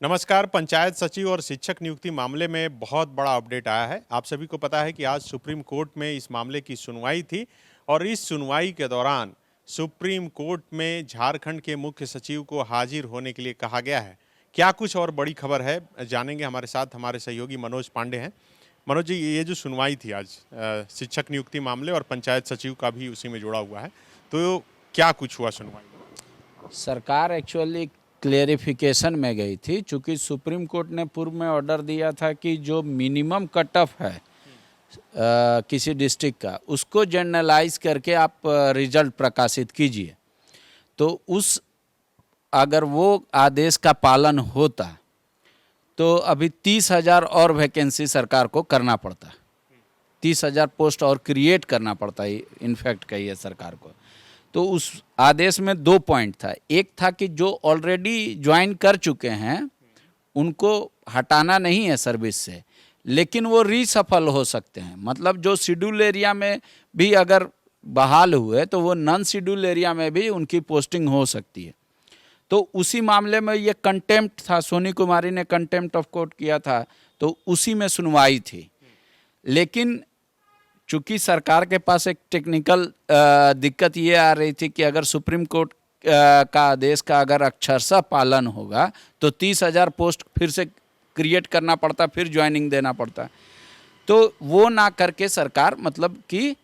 नमस्कार। पंचायत सचिव और शिक्षक नियुक्ति मामले में बहुत बड़ा अपडेट आया है। आप सभी को पता है कि आज सुप्रीम कोर्ट में इस मामले की सुनवाई थी और इस सुनवाई के दौरान सुप्रीम कोर्ट में झारखंड के मुख्य सचिव को हाजिर होने के लिए कहा गया है। क्या कुछ और बड़ी खबर है, जानेंगे। हमारे साथ हमारे सहयोगी मनोज पांडे हैं। मनोज जी, ये जो सुनवाई थी आज शिक्षक नियुक्ति मामले और पंचायत सचिव का भी उसी में जुड़ा हुआ है, तो क्या कुछ हुआ सुनवाई में? सरकार एक्चुअली क्लेरिफिकेशन में गई थी, चूँकि सुप्रीम कोर्ट ने पूर्व में ऑर्डर दिया था कि जो मिनिमम कट ऑफ है किसी डिस्ट्रिक्ट का, उसको जनरलाइज करके आप रिजल्ट प्रकाशित कीजिए। तो उस अगर वो आदेश का पालन होता तो अभी 30,000 और वैकेंसी सरकार को करना पड़ता, 30,000 पोस्ट और क्रिएट करना पड़ता है। इनफैक्ट कहिए सरकार को, तो उस आदेश में 2 पॉइंट था। एक था कि जो ऑलरेडी ज्वाइन कर चुके हैं उनको हटाना नहीं है सर्विस से, लेकिन वो रीसफल हो सकते हैं। मतलब जो शेड्यूल एरिया में भी अगर बहाल हुए तो वो नॉन शेड्यूल एरिया में भी उनकी पोस्टिंग हो सकती है। तो उसी मामले में ये कंटेम्प्ट था, सोनी कुमारी ने कंटेम्प्ट ऑफ कोर्ट किया था, तो उसी में सुनवाई थी। लेकिन चूँकि सरकार के पास एक टेक्निकल दिक्कत ये आ रही थी कि अगर सुप्रीम कोर्ट का आदेश का अगर अक्षरशः पालन होगा तो 30,000 पोस्ट फिर से क्रिएट करना पड़ता, फिर ज्वाइनिंग देना पड़ता। तो वो ना करके सरकार मतलब कि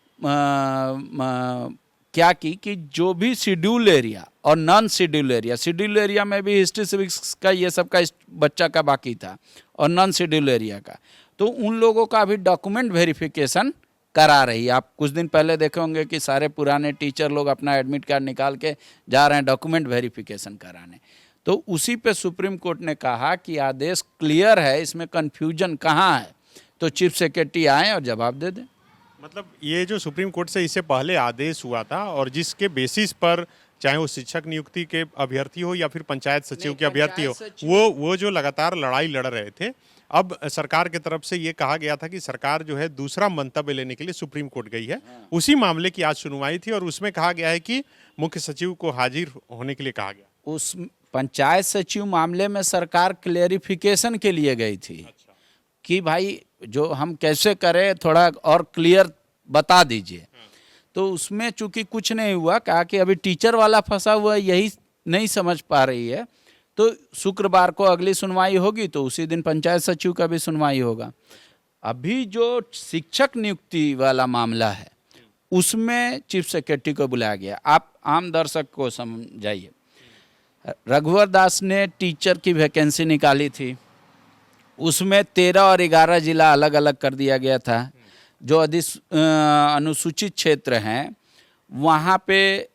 क्या की कि जो भी शेड्यूल एरिया और non schedule area, schedule area में भी हिस्ट्री सिविक्स का ये सब का बच्चा का बाकी था और नॉन शेड्यूल एरिया का, तो उन लोगों का अभी डॉक्यूमेंट वेरिफिकेशन करा रही है। आप कुछ दिन पहले देखे होंगे कि सारे पुराने टीचर लोग अपना एडमिट कार्ड निकाल के जा रहे हैं डॉक्यूमेंट वेरिफिकेशन कराने। तो उसी पे सुप्रीम कोर्ट ने कहा कि आदेश क्लियर है, इसमें कन्फ्यूजन कहाँ है, तो चीफ सेक्रेटरी आए और जवाब दे दें। मतलब ये जो सुप्रीम कोर्ट से इससे पहले आदेश हुआ था और जिसके बेसिस पर चाहे वो शिक्षक नियुक्ति के अभ्यर्थी हो या फिर पंचायत सचिव के अभ्यर्थी हो, वो जो लगातार लड़ाई लड़ रहे थे, अब सरकार की तरफ से ये कहा गया था कि सरकार जो है दूसरा मंतव्य लेने के लिए सुप्रीम कोर्ट गई है। उसी मामले की आज सुनवाई थी और उसमें कहा गया है कि मुख्य सचिव को हाजिर होने के लिए कहा गया। उस पंचायत सचिव मामले में सरकार क्लेरिफिकेशन के लिए गई थी। अच्छा। कि भाई जो हम कैसे करें थोड़ा और क्लियर बता दीजिए। तो उसमें चूंकि कुछ नहीं हुआ, कहा कि अभी टीचर वाला फंसा हुआ है, यही नहीं समझ पा रही है, तो शुक्रवार को अगली सुनवाई होगी, तो उसी दिन पंचायत सचिव का भी सुनवाई होगा। अभी जो शिक्षक नियुक्ति वाला मामला है उसमें चीफ सेक्रेटरी को बुलाया गया। आप आम दर्शक को समझाइए। रघुवर दास ने टीचर की वैकेंसी निकाली थी, उसमें 13 और 11 जिला अलग अलग कर दिया गया था। जो अनुसूचित क्षेत्र हैं वहाँ पे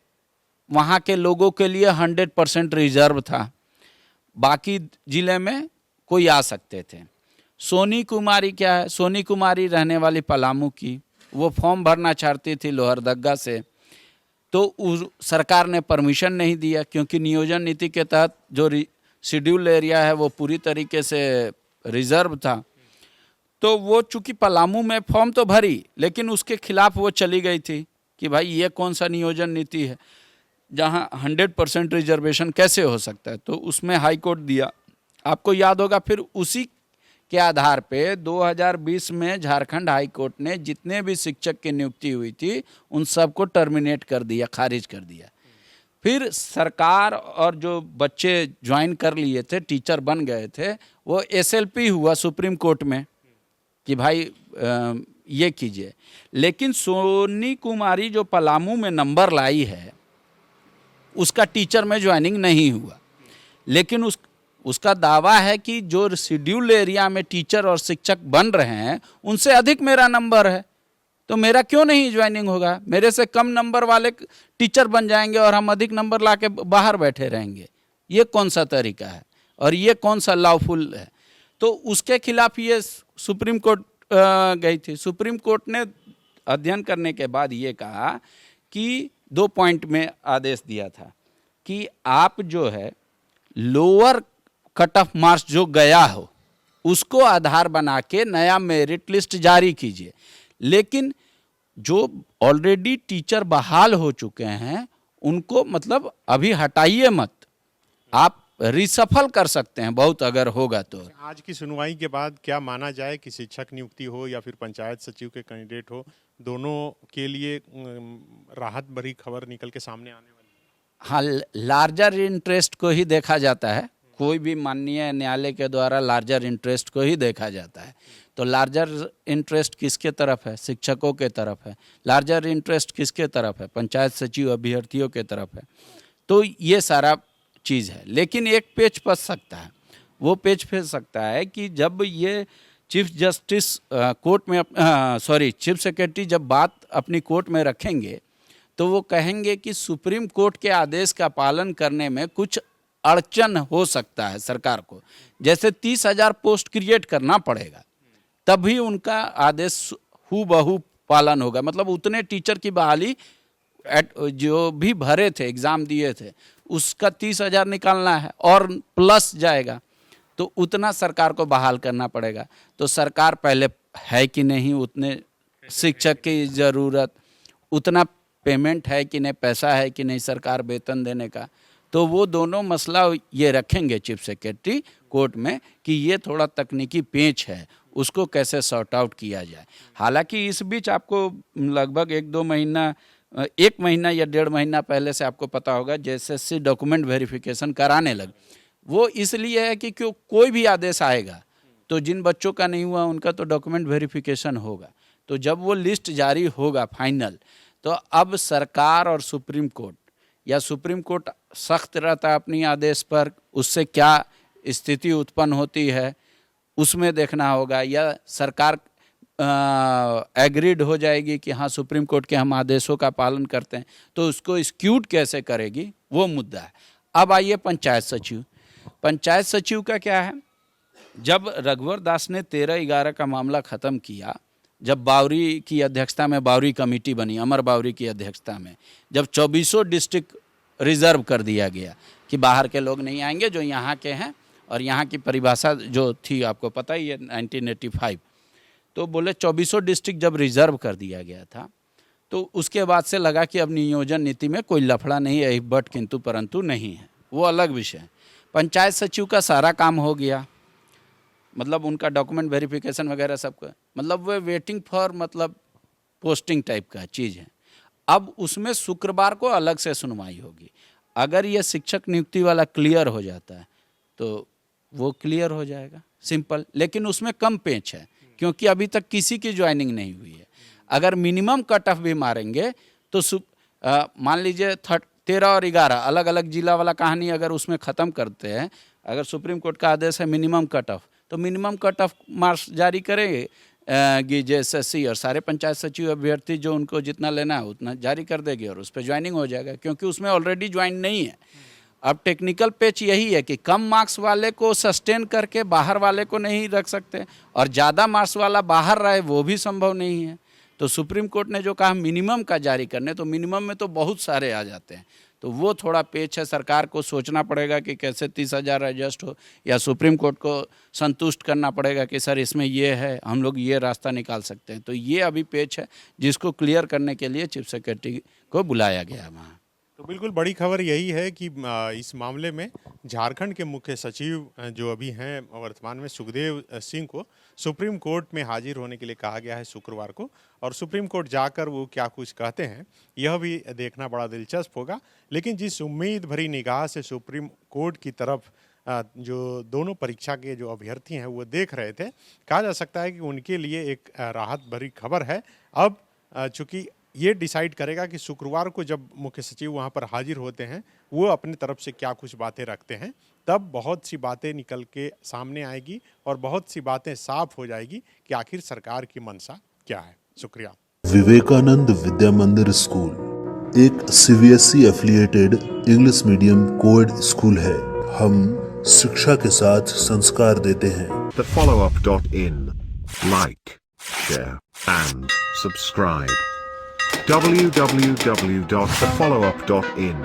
वहाँ के लोगों के लिए 100% रिजर्व था, बाकी जिले में कोई आ सकते थे। सोनी कुमारी क्या है, सोनी कुमारी रहने वाली पलामू की, वो फॉर्म भरना चाहती थी लोहरदगा से, तो सरकार ने परमिशन नहीं दिया, क्योंकि नियोजन नीति के तहत जो शेड्यूल एरिया है वो पूरी तरीके से रिजर्व था। तो वो चूँकि पलामू में फॉर्म तो भरी, लेकिन उसके खिलाफ वो चली गई थी कि भाई ये कौन सा नियोजन नीति है जहाँ 100% रिजर्वेशन कैसे हो सकता है। तो उसमें हाई कोर्ट दिया, आपको याद होगा। फिर उसी के आधार पे 2020 में झारखंड हाई कोर्ट ने जितने भी शिक्षक की नियुक्ति हुई थी उन सबको टर्मिनेट कर दिया, खारिज कर दिया। फिर सरकार और जो बच्चे ज्वाइन कर लिए थे, टीचर बन गए थे, वो SLP हुआ सुप्रीम कोर्ट में कि भाई ये कीजिए। लेकिन सोनी कुमारी जो पलामू में नंबर लाई है उसका टीचर में ज्वाइनिंग नहीं हुआ, लेकिन उसका दावा है कि जो शेड्यूल एरिया में टीचर और शिक्षक बन रहे हैं उनसे अधिक मेरा नंबर है, तो मेरा क्यों नहीं ज्वाइनिंग होगा। मेरे से कम नंबर वाले टीचर बन जाएंगे और हम अधिक नंबर ला के बाहर बैठे रहेंगे। ये कौन सा तरीका है और ये कौन सा लॉफुल है। तो उसके खिलाफ ये सुप्रीम कोर्ट गई थी। सुप्रीम कोर्ट ने अध्ययन करने के बाद ये कहा कि 2 पॉइंट में आदेश दिया था कि आप जो है लोअर कट ऑफ मार्क्स जो गया हो उसको आधार बना के नया मेरिट लिस्ट जारी कीजिए, लेकिन जो ऑलरेडी टीचर बहाल हो चुके हैं उनको मतलब अभी हटाइए मत। आप रिसफल कर सकते हैं बहुत, अगर होगा तो। आज की सुनवाई के बाद क्या माना जाए कि शिक्षक नियुक्ति हो या फिर पंचायत सचिव के कैंडिडेट हो, दोनों के लिए राहत भरी खबर निकल के सामने आने वाली है? हाँ, लार्जर इंटरेस्ट को ही देखा जाता है, कोई भी माननीय न्यायालय के द्वारा लार्जर इंटरेस्ट को ही देखा जाता है। तो लार्जर इंटरेस्ट किसके तरफ है? शिक्षकों के तरफ है। लार्जर इंटरेस्ट किसके तरफ है? पंचायत सचिव अभ्यर्थियों के तरफ है। तो ये सारा चीज़ है। लेकिन एक पेच फंस सकता है, वो पेच फंस सकता है कि जब ये चीफ जस्टिस कोर्ट में चीफ सेक्रेटरी जब बात अपनी कोर्ट में रखेंगे तो वो कहेंगे कि सुप्रीम कोर्ट के आदेश का पालन करने में कुछ अड़चन हो सकता है सरकार को, जैसे 30,000 पोस्ट क्रिएट करना पड़ेगा तभी उनका आदेश हूबहू पालन होगा। मतलब उतने टीचर की बहाली जो भी भरे थे, एग्ज़ाम दिए थे, उसका 30,000 निकालना है और प्लस जाएगा, तो उतना सरकार को बहाल करना पड़ेगा। तो सरकार पहले है कि नहीं उतने शिक्षक की ज़रूरत, उतना पेमेंट है कि नहीं, पैसा है कि नहीं सरकार वेतन देने का, तो वो दोनों मसला ये रखेंगे चीफ सेक्रेटरी कोर्ट में कि ये थोड़ा तकनीकी पेच है, उसको कैसे सॉर्ट आउट किया जाए। हालांकि इस बीच आपको लगभग 1 महीना या 1.5 महीना पहले से आपको पता होगा JSSC डॉक्यूमेंट वेरिफिकेशन कराने लग। वो इसलिए है कि क्यों कोई भी आदेश आएगा तो जिन बच्चों का नहीं हुआ उनका तो डॉक्यूमेंट वेरिफिकेशन होगा। तो जब वो लिस्ट जारी होगा फाइनल, तो अब सरकार और सुप्रीम कोर्ट, या सुप्रीम कोर्ट सख्त रहता अपनी आदेश पर, उससे क्या स्थिति उत्पन्न होती है उसमें देखना होगा, या सरकार एग्रीड हो जाएगी कि हाँ सुप्रीम कोर्ट के हम आदेशों का पालन करते हैं, तो उसको स्क्यूट कैसे करेगी वो मुद्दा है। अब आइए पंचायत सचिव। पंचायत सचिव का क्या है, जब रघुवर दास ने 13/11 का मामला ख़त्म किया, जब बावरी की अध्यक्षता में बावरी कमेटी बनी, अमर बावरी की अध्यक्षता में, जब 2400 डिस्ट्रिक्ट रिजर्व कर दिया गया कि बाहर के लोग नहीं आएंगे, जो यहाँ के हैं, और यहाँ की परिभाषा जो थी आपको पता ही है 1985, तो बोले 2400 डिस्ट्रिक्ट जब रिजर्व कर दिया गया था, तो उसके बाद से लगा कि अब नियोजन नीति में कोई लफड़ा नहीं है, बट किंतु परंतु नहीं है, वो अलग विषय है। पंचायत सचिव का सारा काम हो गया, मतलब उनका डॉक्यूमेंट वेरिफिकेशन वगैरह सबका, मतलब वो वेटिंग फॉर मतलब पोस्टिंग टाइप का चीज़ है। अब उसमें शुक्रवार को अलग से सुनवाई होगी। अगर ये शिक्षक नियुक्ति वाला क्लियर हो जाता है तो वो क्लियर हो जाएगा, सिंपल। लेकिन उसमें कम पेच है क्योंकि अभी तक किसी की ज्वाइनिंग नहीं हुई है। अगर मिनिमम कट ऑफ भी मारेंगे तो मान लीजिए 13 और 11 अलग अलग जिला वाला कहानी अगर उसमें ख़त्म करते हैं, अगर सुप्रीम कोर्ट का आदेश है मिनिमम कट ऑफ, तो मिनिमम कट ऑफ मार्क्स जारी करेंगे JSSC, और सारे पंचायत सचिव अभ्यर्थी जो उनको जितना लेना है उतना जारी कर देगी और उस पर ज्वाइनिंग हो जाएगा, क्योंकि उसमें ऑलरेडी ज्वाइन नहीं है। अब टेक्निकल पेच यही है कि कम मार्क्स वाले को सस्टेन करके बाहर वाले को नहीं रख सकते, और ज़्यादा मार्क्स वाला बाहर रहे वो भी संभव नहीं है। तो सुप्रीम कोर्ट ने जो कहा मिनिमम का जारी करने, तो मिनिमम में तो बहुत सारे आ जाते हैं, तो वो थोड़ा पेच है। सरकार को सोचना पड़ेगा कि कैसे 30,000 एडजस्ट हो, या सुप्रीम कोर्ट को संतुष्ट करना पड़ेगा कि सर इसमें ये है, हम लोग ये रास्ता निकाल सकते हैं। तो ये अभी पेच है जिसको क्लियर करने के लिए चीफ सेक्रेटरी को बुलाया गया वहाँ। तो बिल्कुल बड़ी खबर यही है कि इस मामले में झारखंड के मुख्य सचिव जो अभी हैं वर्तमान में, सुखदेव सिंह को सुप्रीम कोर्ट में हाजिर होने के लिए कहा गया है शुक्रवार को, और सुप्रीम कोर्ट जाकर वो क्या कुछ कहते हैं यह भी देखना बड़ा दिलचस्प होगा। लेकिन जिस उम्मीद भरी निगाह से सुप्रीम कोर्ट की तरफ जो दोनों परीक्षा के जो अभ्यर्थी हैं वो देख रहे थे, कहा जा सकता है कि उनके लिए एक राहत भरी खबर है। अब चूँकि ये डिसाइड करेगा कि शुक्रवार को जब मुख्य सचिव वहाँ पर हाजिर होते हैं वो अपनी तरफ से क्या कुछ बातें रखते हैं, तब बहुत सी बातें निकल के सामने आएगी और बहुत सी बातें साफ हो जाएगी कि आखिर सरकार की मंशा क्या है। शुक्रिया। विवेकानंद विद्या मंदिर स्कूल एक CBSE affiliated English medium coed school है। हम शिक्षा के साथ संस्कार देते हैं। thefollowup.in. Like, share and subscribe. www.thefollowup.in